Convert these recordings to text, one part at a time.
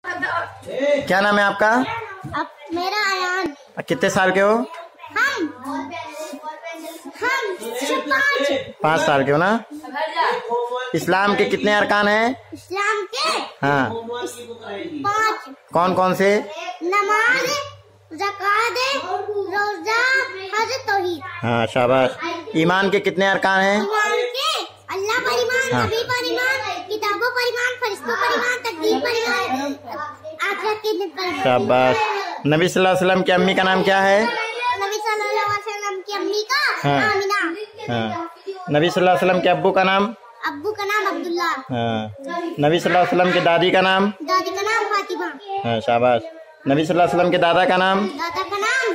क्या नाम है आपका? मेरा अयान। कितने साल के हो? हम 5 साल के हो ना? इस्लाम के कितने अरकान हैं? इस्लाम के हाँ 5। कौन कौन से? नमाज, ज़कात, रोजा, हज, तौहीद। हाँ शाबाश। ईमान के कितने अरकान हैं? ईमान के अल्लाह पर ईमान, हाँ। नबी पर ईमान, किताबों पर ईमान, फरिश्तों पर ईमान, तकदीर पर ईमान, आखिरत के दिन पर ईमान। शाबाश। नबी सल्लल्लाहु अलैहि वसल्लम की अम्मी का नाम क्या है? नबी सल्लल्लाहु अलैहि वसल्लम की अम्मी का हाँ। आमिना। हाँ। नबी सल्लल्लाहु अलैहि वसल्लम के अब्बू का नाम? अब्बू का नाम अब्दुल्ला। हाँ। नबी सल्लल्लाहु अलैहि वसल्लम की दादी का नाम? दादी का नाम फातिमा। हाँ शाबाश। नबी सल्लल्लाहु अलैहि वसल्लम के दादा का नाम? दादा का नाम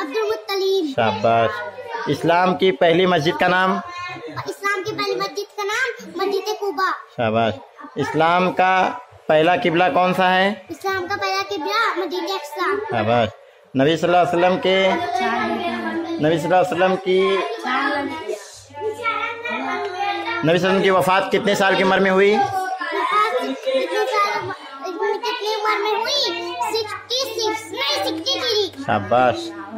अब्दुल मुत्तलिब। शाबाश। इस्लाम की पहली मस्जिद का नाम? इस्लाम की पहली मस्जिद का नाम मस्जिद कुबा। शाबाश। इस्लाम का पहला किबला कौन सा है? इस्लाम का पहला किबला मस्जिद अक्सा। शाबाश। नबी सल्लल्लाहु अलैहि वसल्लम की नबी सल्लल्लाहु अलैहि वसल्लम की वफात कितने साल की उम्र में हुई? कितनी उम्र में हुई? 63। शाबाश।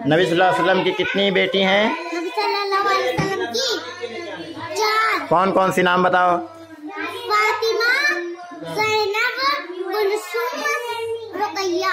नबी सल्लल्लाहु अलैहि वसल्लम की कितनी बेटी हैं? नबी सल्लल्लाहु अलैहि वसल्लम की 4। कौन कौन सी नाम बताओ? फातिमा, ज़ैनब, कुलसूम, रुकैया।